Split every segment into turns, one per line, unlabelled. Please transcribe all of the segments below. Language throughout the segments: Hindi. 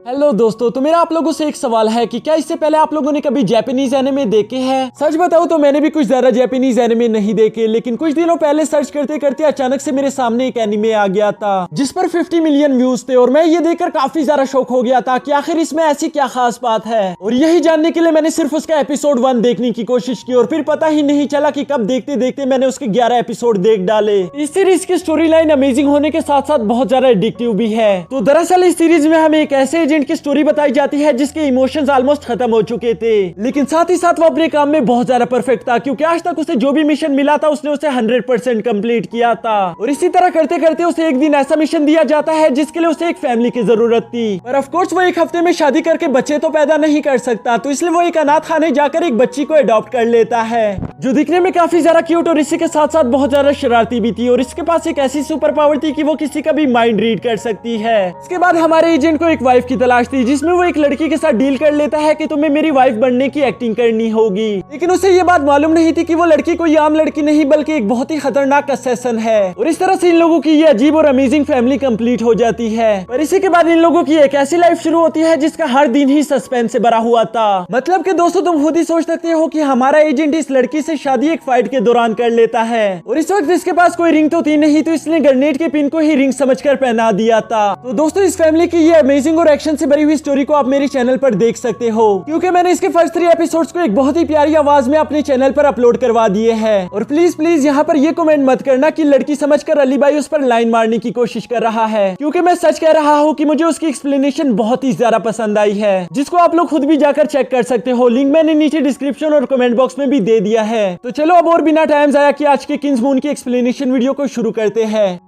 हेलो दोस्तों, तो मेरा आप लोगों से एक सवाल है कि क्या इससे पहले आप लोगों ने कभी जापानीज एनिमे देखे हैं? सच बताऊं तो मैंने भी कुछ ज्यादा जापानीज एनिमे नहीं देखे, लेकिन कुछ दिनों पहले सर्च करते करते अचानक से मेरे सामने एक एनिमे आ गया था जिस पर 50 मिलियन व्यूज थे और मैं ये देखकर काफी ज्यादा शॉक हो गया था कि आखिर इसमें ऐसी क्या खास बात है। और यही जानने के लिए मैंने सिर्फ उसका एपिसोड 1 देखने की कोशिश की और फिर पता ही नहीं चला कि कब देखते देखते मैंने उसके 11 एपिसोड देख डाले। इस सीरीज की स्टोरी लाइन अमेजिंग होने के साथ साथ बहुत ज्यादा एडिक्टिव भी है। तो दरअसल इस सीरीज में हमें एक ऐसे एजेंट की स्टोरी बताई जाती है जिसके इमोशंस ऑलमोस्ट खत्म हो चुके थे, लेकिन साथ ही साथ वो अपने काम में बहुत ज्यादा परफेक्ट था, क्योंकि आज तक उसे जो भी मिशन मिला था उसने उसे 100% कंप्लीट किया था। और इसी तरह करते करते उसे एक दिन ऐसा मिशन दिया जाता है जिसके लिए उसे एक फैमिली की जरूरत थी। और ऑफ कोर्स वो एक हफ्ते में शादी करके बच्चे तो पैदा नहीं कर सकता, तो इसलिए वो एक अनाथ खाने जाकर एक बच्ची को अडॉप्ट कर लेता है जो दिखने में काफी ज्यादा क्यूट और इसी के साथ साथ बहुत ज्यादा शरारती भी थी। और इसके पास एक ऐसी सुपर पावर थी कि वो किसी का भी माइंड रीड कर सकती है। इसके बाद हमारे एजेंट को एक वाइफ की तलाश थी जिसमें वो एक लड़की के साथ डील कर लेता है कि तुम्हें मेरी वाइफ बनने की एक्टिंग करनी होगी, लेकिन उसे ये बात मालूम नहीं थी कि वो लड़की कोई आम लड़की नहीं बल्कि एक बहुत ही खतरनाक असैसिन है। और इस तरह से इन लोगों की ये अजीब और अमेजिंग फैमिली कंप्लीट हो जाती है। और इसी के बाद इन लोगों की एक ऐसी लाइफ शुरू होती है जिसका हर दिन ही सस्पेंस से भरा हुआ था। मतलब कि दोस्तों, तुम खुद ही सोच सकते हो कि हमारा एजेंट इस लड़की से शादी एक फाइट के दौरान कर लेता है और इस वक्त इसके पास कोई रिंग तो थी नहीं, तो इसने ग्रेनेड के पिन को ही रिंग समझकर पहना दिया था। तो दोस्तों, इस फैमिली की ये अमेजिंग और एक्शन से भरी हुई स्टोरी को आप मेरे चैनल पर देख सकते हो, क्योंकि मैंने इसके फर्स्ट 3 एपिसोड्स को एक बहुत ही प्यारी आवाज में अपने चैनल पर अपलोड करवा दिए हैं। और प्लीज प्लीज यहाँ पर ये कमेंट मत करना कि लड़की समझकर अली भाई उस पर लाइन मारने की कोशिश कर रहा है, क्योंकि मैं सच कह रहा हूँ कि मुझे उसकी एक्सप्लेनेशन बहुत ही ज्यादा पसंद आई है, जिसको आप लोग खुद भी जाकर चेक कर सकते हो। लिंक मैंने नीचे डिस्क्रिप्शन और कमेंट बॉक्स में भी दे दिया है। तो चलो अब और बिना टाइम जाया कि आज के किंग्समून की एक्सप्लेनेशन वीडियो को शुरू करते हैं।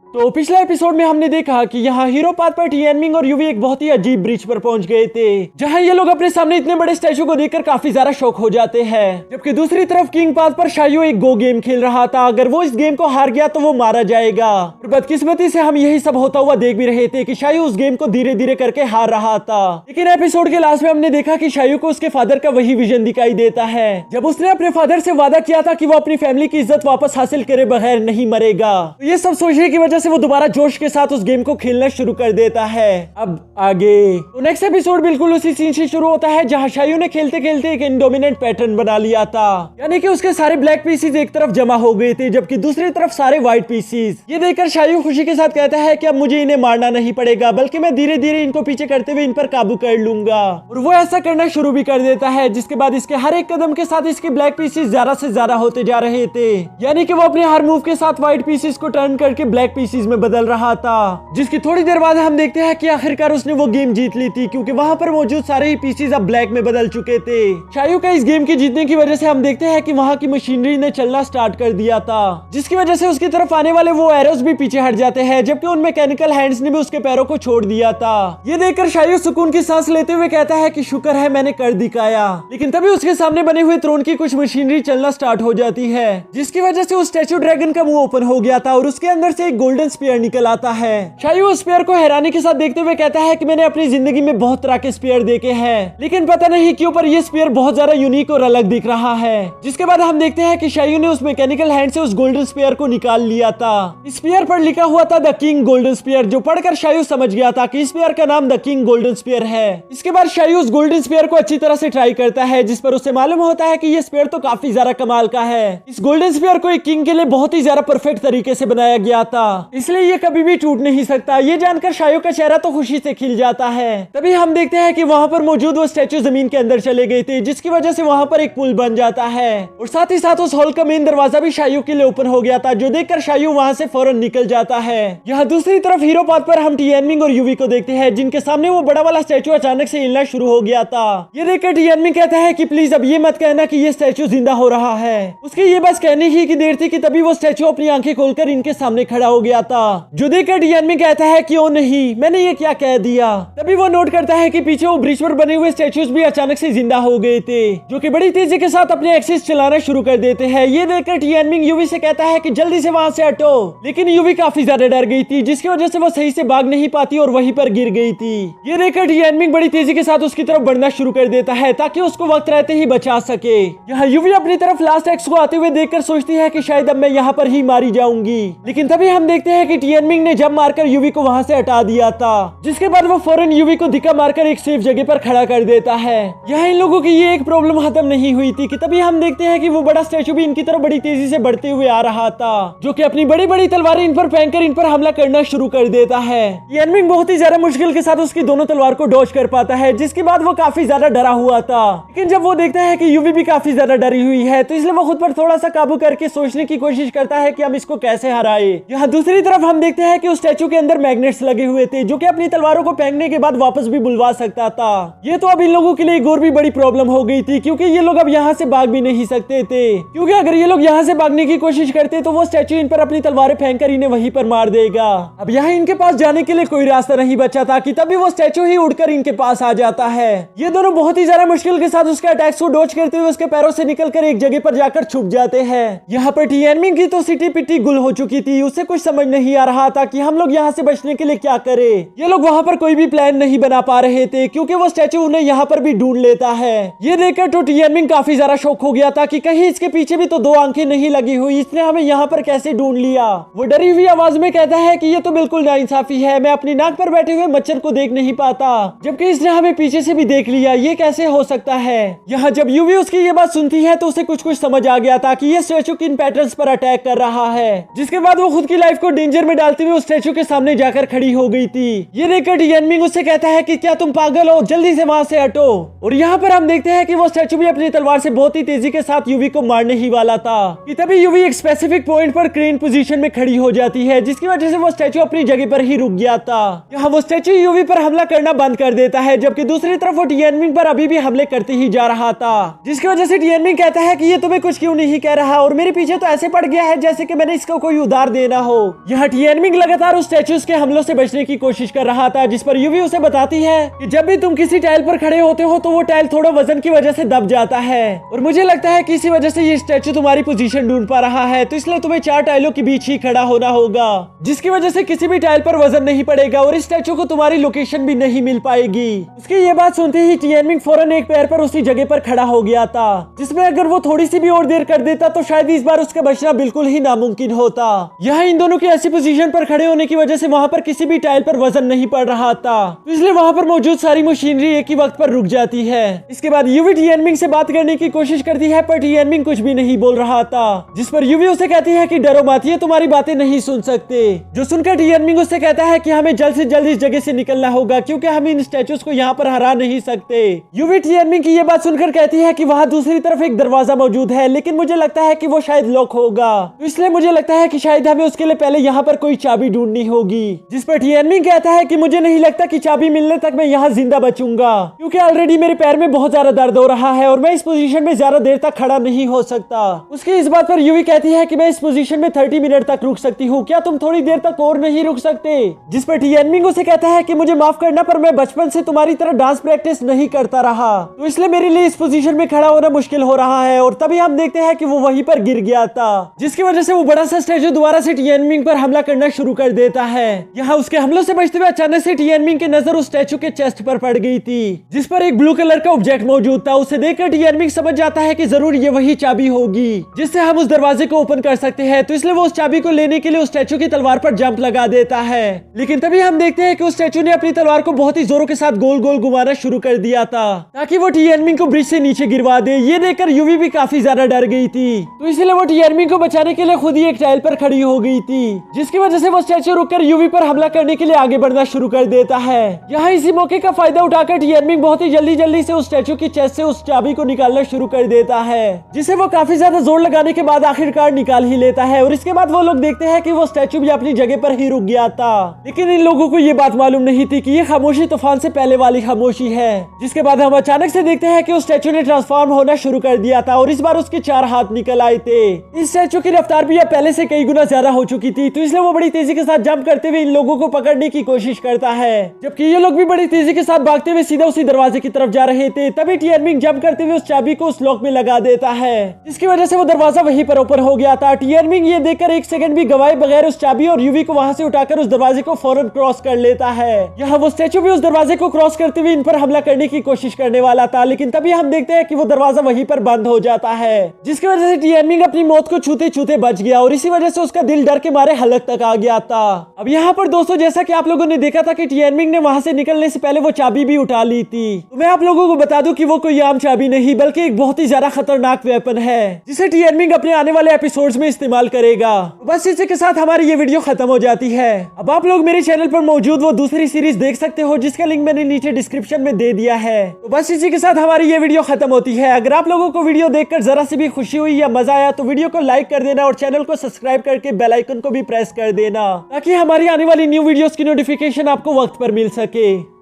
तो पिछले एपिसोड में हमने देखा कि यहाँ हीरो पाथ पर टिएनमिंग और यूवी एक बहुत ही अजीब ब्रिज पर पहुंच गए थे, जहाँ ये लोग अपने सामने इतने बड़े स्टैचू को देखकर काफी ज्यादा शॉक हो जाते हैं। जबकि दूसरी तरफ किंग पाथ पर शायू एक गो गेम खेल रहा था, अगर वो इस गेम को हार गया तो वो मारा जाएगा। और बदकिस्मती से हम यही सब होता हुआ देख भी रहे थे कि शायू उस गेम को धीरे धीरे करके हार रहा था। लेकिन एपिसोड के लास्ट में हमने देखा कि शायू को उसके फादर का वही विजन दिखाई देता है जब उसने अपने फादर से वादा किया था कि वो अपनी फैमिली की इज्जत वापस हासिल करे बगैर नहीं मरेगा। तो ये सब सोचने की वजह से वो दोबारा जोश के साथ उस गेम को खेलना शुरू कर देता है। अब आगे तो नेक्स्ट एपिसोड बिल्कुल उसी सीन से शुरू होता है जहां शायू ने खेलते खेलते एक इंडोमिनेंट पैटर्न बना लिया था, यानी कि उसके सारे ब्लैक पीसीज एक तरफ जमा हो गए थे जबकि दूसरी तरफ सारे व्हाइट पीसीज। ये देखकर शायू खुशी के साथ कहता है कि अब मुझे इन्हें मारना नहीं पड़ेगा, बल्कि मैं धीरे धीरे इनको पीछे करते हुए इन पर काबू कर लूंगा। और वो ऐसा करना शुरू भी कर देता है, जिसके बाद इसके हर एक कदम के साथ इसके ब्लैक पीसीज ज्यादा से ज्यादा होते जा रहे थे, यानी कि वो अपने हर मूव के साथ व्हाइट पीसीज को टर्न करके ब्लैक पीसीज में बदल रहा था। जिसकी थोड़ी देर बाद हम देखते हैं कि आखिरकार उसने वो गेम जीत ली थी, क्योंकि वहां पर मौजूद सारे ही पीसीज अब ब्लैक में बदल चुके थे। शायू का इस गेम की जीतने की वजह से हम देखते हैं कि वहां की मशीनरी ने चलना स्टार्ट कर दिया था, जिसकी वजह से उसकी तरफ आने वाले वो एरोस भी पीछे हट जाते हैं, जबकि उन मैकेनिकल हैंड्स ने भी उसके पैरों को छोड़ दिया था। ये देखकर शायू सुकून की सांस लेते हुए कहता है कि शुक्र है मैंने कर दिखाया। लेकिन तभी उसके सामने बने हुए थ्रोन की कुछ मशीनरी चलना स्टार्ट हो जाती है, जिसकी वजह से उस स्टैचू ड्रैगन का मुंह ओपन हो गया था और उसके अंदर से एक गोल्डन स्पीयर निकल आता है। शायू उस स्पीयर को हैरानी के साथ देखते हुए कहता है कि मैंने अपनी जिंदगी में बहुत तरह के स्पीयर देखे हैं, लेकिन पता नहीं क्यों पर ये स्पीयर बहुत ज्यादा यूनिक और अलग दिख रहा है। जिसके बाद हम देखते हैं कि शायू ने उस मैकेनिकल हैंड से उस गोल्डन स्पीयर को निकाल लिया था। इस स्पीयर पर लिखा हुआ था द किंग गोल्डन स्पीयर, जो पढ़कर शायू समझ गया था कि इस स्पीयर का नाम द किंग गोल्डन स्पीयर है। इसके बाद शायू उस गोल्डन स्पीयर को अच्छी तरह से ट्राई करता है, जिस पर उसे मालूम होता है कि ये स्पीयर तो काफी ज्यादा कमाल का है। इस गोल्डन स्पीयर को एक किंग के लिए बहुत ही ज्यादा परफेक्ट तरीके से बनाया गया था, इसलिए ये कभी भी टूट नहीं सकता। ये जानकर शायू का चेहरा तो खुशी से खिल जाता है। तभी हम देखते हैं कि वहां पर मौजूद वो स्टैचू जमीन के अंदर चले गए थे, जिसकी वजह से वहां पर एक पुल बन जाता है और साथ ही साथ उस हॉल का मेन दरवाजा भी शायू के लिए ओपन हो गया था, जो देखकर शायू वहां से फौरन निकल जाता है। यहाँ दूसरी तरफ हीरो पाथ पर हम टिएनमिंग और यूवी को देखते हैं, जिनके सामने वो बड़ा वाला स्टैचू अचानक से हिलना शुरू हो गया था। ये देखकर टिएनमिंग कहता है कि प्लीज अब ये मत कहना कि ये स्टैचू जिंदा हो रहा है। उसकी ये बस कहने ही की देर थी कि तभी वो स्टैचू अपनी आंखें खोलकर इनके सामने खड़ा हो गया था, जो देखकर टिएनमिंग कहता है कि ओ नहीं, मैंने ये क्या कह दिया। तभी वो नोट करता है कि पीछे वो ब्रिज पर बने हुए स्टैचूज भी अचानक से जिंदा हो गए थे, जो कि बड़ी तेजी के साथ अपने एक्सिस चलाना शुरू कर देते हैं। ये देखकर टिएनमिंग यूवी से कहता है कि जल्दी से वहां से हटो, लेकिन यूवी काफी ज्यादा डर गई थी, जिसकी वजह से वो सही से भाग नहीं पाती और वहीं पर गिर गई थी। ये देखकर टिएनमिंग बड़ी तेजी के साथ उसकी तरफ बढ़ना शुरू कर देता है ताकि उसको वक्त रहते ही बचा सके। यहाँ यूवी अपनी तरफ लास्ट एक्स को आते हुए देखकर सोचती है कि शायद अब मैं यहाँ पर ही मारी जाऊंगी, लेकिन तभी हम देखते देखते हैं कि टियनमिंग ने जंप मारकर यूवी को वहां से हटा दिया था, जिसके बाद वो फौरन यूवी को धक्का मारकर एक सेफ जगह पर खड़ा कर देता है। यहाँ इन लोगों की ये एक प्रॉब्लम खत्म नहीं हुई थी कि तभी हम देखते हैं कि वो बड़ा स्टैचू भी इनकी तरफ बड़ी तेजी से बढ़ते हुए आ रहा था, जो कि अपनी बड़ी बड़ी तलवारें इन पर फेंककर इन पर हमला करना शुरू कर देता है। टियनमिंग बहुत ही ज्यादा मुश्किल के साथ उसकी दोनों तलवार को डॉज कर पाता है, जिसके बाद वो काफी ज्यादा डरा हुआ था। लेकिन जब वो देखता है कि यूवी भी काफी ज्यादा डरी हुई है, तो इसलिए वो खुद पर थोड़ा सा काबू करके सोचने की कोशिश करता है कि हम इसको कैसे हराए। यहाँ दूसरी तरफ हम देखते हैं कि उस स्टैचू के अंदर मैग्नेट्स लगे हुए थे, जो कि अपनी तलवारों को फेंकने के बाद वापस भी बुलवा सकता था। ये तो अब इन लोगों के लिए एक और भी बड़ी प्रॉब्लम हो गई थी, क्योंकि ये लोग अब यहाँ से भाग भी नहीं सकते थे, क्योंकि अगर ये लोग यहाँ से भागने की कोशिश करते तो वो स्टैचू इन पर अपनी तलवारें फेंककर इन्हें वहीं पर मार देगा। अब यहाँ इनके पास जाने के लिए कोई रास्ता नहीं बचा था कि तभी वो स्टैचू ही उड़कर इनके पास आ जाता है। ये दोनों बहुत ही ज्यादा मुश्किल के साथ उसके अटैक्स को डॉज करते हुए उसके पैरों से निकलकर एक जगह पर जाकर छुप जाते हैं। यहाँ पर टियनमिंग की तो सिटी पिटी गुल हो चुकी थी, उसे कुछ समझ नहीं आ रहा था कि हम लोग यहाँ से बचने के लिए क्या करें। ये लोग वहाँ पर कोई भी प्लान नहीं बना पा रहे थे, क्योंकि वो स्टैचू उन्हें यहाँ पर भी ढूंढ लेता है। ये देखकर तो टियनमिंग काफी ज्यादा शॉक हो गया था कि कहीं इसके पीछे भी तो दो आंखें नहीं लगी हुई, इसने हमें यहाँ पर कैसे ढूंढ लिया। वो डरी हुई आवाज में कहता है कि ये तो बिल्कुल नाइंसाफी है, मैं अपनी नाक पर बैठे हुए मच्छर को देख नहीं पाता, जबकि इसने हमें पीछे से भी देख लिया, ये कैसे हो सकता है। यहाँ जब यूवी उसकी ये बात सुनती है तो उसे कुछ समझ आ गया था कि ये स्टैचू किन पैटर्न्स पर अटैक कर रहा है, जिसके बाद वो खुद की लाइफ को डेंजर में डालते हुए उस स्टैचू के सामने जाकर खड़ी हो गई थी। ये देखकर टियनमिंग उससे कहता है कि क्या तुम पागल हो, जल्दी से वहां से हटो। और यहाँ पर हम देखते हैं कि वो स्टैचू भी अपनी तलवार से बहुत ही तेजी के साथ यूवी को मारने ही वाला था कि तभी यूवी एक स्पेसिफिक पॉइंट पर क्रेन पोजीशन में खड़ी हो जाती है, जिसकी वजह से वो स्टैचू अपनी जगह पर ही रुक गया था। यहाँ वो स्टैचू यूवी पर हमला करना बंद कर देता है, जबकि दूसरी तरफ वो टियनमिंग पर अभी भी हमले करते ही जा रहा था, जिसकी वजह से टियनमिंग कहता है कि ये तुम्हें कुछ क्यों नहीं कह रहा और मेरे पीछे तो ऐसे पड़ गया है जैसे कि मैंने इसको कोई उधार देना हो। यहाँ टियनमिंग लगातार उस स्टैचूज के हमलों से बचने की कोशिश कर रहा था, जिस पर यूवी उसे बताती है कि जब भी तुम किसी टाइल पर खड़े होते हो तो वो टाइल थोड़ा वजन की वजह से दब जाता है, और मुझे लगता है कि इसी वजह से ये स्टैचू तुम्हारी पोजीशन ढूंढ पा रहा है, तो इसलिए तुम्हें 4 टाइलों के बीच ही खड़ा होना होगा, जिसकी वजह से किसी भी टाइल पर वजन नहीं पड़ेगा और इस स्टैचू को तुम्हारी लोकेशन भी नहीं मिल पाएगी। उसकी ये बात सुनते ही टियनमिंग फौरन एक पैर पर उसी जगह पर खड़ा हो गया था, जिसमें अगर वो थोड़ी सी भी और देर कर देता तो शायद इस बार उसका बचना बिल्कुल ही नामुमकिन होता। यहाँ इन दोनों की ऐसी पोजीशन पर खड़े होने की वजह से वहाँ पर किसी भी टाइल पर वजन नहीं पड़ रहा था, तो इसलिए वहाँ पर मौजूद सारी मशीनरी एक ही वक्त पर रुक जाती है। इसके बाद यूवी टियनमिंग से बात करने की कोशिश करती है, पर टियनमिंग कुछ भी नहीं बोल रहा था, जिस पर यूवी उसे कहती है कि डरो मत, ये तुम्हारी बातें नहीं सुन सकते। जो सुनकर टियनमिंग उससे कहता है कि हमें जल्द से जल्द इस जगह से निकलना होगा, क्योंकि हम इन स्टैचूज को यहाँ पर हरा नहीं सकते। यूवी टियनमिंग की ये बात सुनकर कहती है कि वहाँ दूसरी तरफ एक दरवाजा मौजूद है, लेकिन मुझे लगता है कि वो शायद लॉक होगा, तो इसलिए मुझे लगता है कि शायद हमें उसके लिए पहले यहाँ पर कोई चाबी ढूंढनी होगी। जिस पर टियनमिंग कहता है कि मुझे नहीं लगता कि चाबी मिलने तक मैं यहाँ जिंदा बचूंगा, क्योंकि ऑलरेडी मेरे पैर में बहुत ज्यादा दर्द हो रहा है और मैं इस पोजीशन में ज्यादा देर तक खड़ा नहीं हो सकता। उसकी इस बात पर यूवी कहती है कि मैं इस पोजीशन में 30 मिनट तक रुक सकती हूँ, क्या तुम थोड़ी देर तक और नहीं रुक सकते। जिस पर टियनमिंग उसे कहता है कि मुझे माफ करना, पर मैं बचपन से तुम्हारी तरह डांस प्रैक्टिस नहीं करता रहा, तो इसलिए मेरे लिए इस पोजीशन में खड़ा होना मुश्किल हो रहा है। और तभी हम देखते हैं कि वो वहीं पर गिर गया था, जिसकी वजह से वो बड़ा सा स्टैचू दोबारा से टियनमिंग पर हमला करना शुरू कर देता है। यहाँ उसके हमलों से बचते हुए अचानक से टियनमिंग की नजर उस स्टैचू के चेस्ट पर पड़ गई थी, जिस पर एक ब्लू कलर का ऑब्जेक्ट मौजूद था। उसे देखकर टियनमिंग समझ जाता है कि जरूर ये वही चाबी होगी जिससे हम उस दरवाजे को ओपन कर सकते हैं, तो इसलिए वो उस चाबी को लेने के लिए उस स्टैचू की तलवार पर जंप लगा देता है। लेकिन तभी हम देखते हैं कि उस स्टैचू ने अपनी तलवार को बहुत ही जोरों के साथ गोल गोल घुमाना शुरू कर दिया था, ताकि वो टियनमिंग को ब्रिज से नीचे गिरवा दे। ये देखकर यूवी भी काफी ज्यादा डर गई थी, तो इसलिए वो टियनमिंग को बचाने के लिए खुद ही एक टाइल पर खड़ी हो गई थी, जिसकी वजह से वो स्टैचू रुककर यूवी पर हमला करने के लिए आगे बढ़ना शुरू कर देता है। यहाँ इसी मौके का फायदा उठाकर टियनमिंग बहुत ही जल्दी से उस स्टैचू की चेस्ट से उस चाबी को निकालना शुरू कर देता है, जिसे वो काफी ज्यादा जोर लगाने के बाद आखिरकार निकाल ही लेता है। और इसके बाद वो लोग देखते हैं कि वो स्टैचू भी अपनी जगह पर ही रुक गया था, लेकिन इन लोगों को ये बात मालूम नहीं थी कि ये खामोशी तूफान से पहले वाली खामोशी है। जिसके बाद हम अचानक से देखते हैं कि उस स्टैचू ने ट्रांसफॉर्म होना शुरू कर दिया था और इस बार उसके 4 हाथ निकल आए थे। इस स्टैचू की रफ्तार भी अब पहले से कई गुना ज्यादा हो चुकी थी, तो इसलिए वो बड़ी तेजी के साथ जंप करते हुए इन लोगों को पकड़ने की कोशिश करता है, जबकि ये लोग भी बड़ी तेजी के साथ भागते हुए सीधा उसी दरवाजे की तरफ जा रहे थे। तभी टियनमिंग जंप करते हुए उस चाबी को उस लॉक में लगा देता है, जिसकी वजह से वो दरवाजा वहीं पर ओपन हो गया था। टियनमिंग ये देखकर 1 सेकंड भी गवाए बगैर उस चाबी और यूवी को वहां से उठाकर उस दरवाजे को फौरन क्रॉस कर लेता है। यहाँ वो स्टैचू भी उस दरवाजे को क्रॉस करते हुए इन पर हमला करने की कोशिश करने वाला था, लेकिन तभी हम देखते हैं कि वो दरवाजा वहीं पर बंद हो जाता है, जिसकी वजह से टियनमिंग अपनी मौत को छूते छूते बच गया और इसी वजह से उसका दिल डर के मारे हलक तक आ गया था। अब यहाँ पर दोस्तों जैसा कि आप लोगों ने देखा था कि टियानमिंग ने वहां से निकलने से पहले वो चाबी भी उठा ली थी। तो मैं आप लोगों को बता दूं कि वो कोई आम चाबी नहीं बल्कि एक बहुत ही ज्यादा खतरनाक वेपन है जिसे टियानमिंग अपने आने वाले एपिसोड्स में इस्तेमाल करेगा। तो बस इसी के साथ हमारी ये वीडियो खत्म हो जाती है। अब आप लोग मेरे चैनल पर मौजूद वो दूसरी सीरीज देख सकते हो जिसका लिंक मैंने नीचे डिस्क्रिप्शन में दे दिया है। तो बस इसी के साथ हमारी ये वीडियो खत्म होती है। अगर आप लोगों को वीडियो देखकर जरा सी भी खुशी हुई या मजा आया तो वीडियो को लाइक कर देना और चैनल को सब्सक्राइब करके बेल आइकन को भी प्रेस कर देना ताकि हमारी आने वाली न्यू वीडियोस की नोटिफिकेशन आपको वक्त पर मिल सके।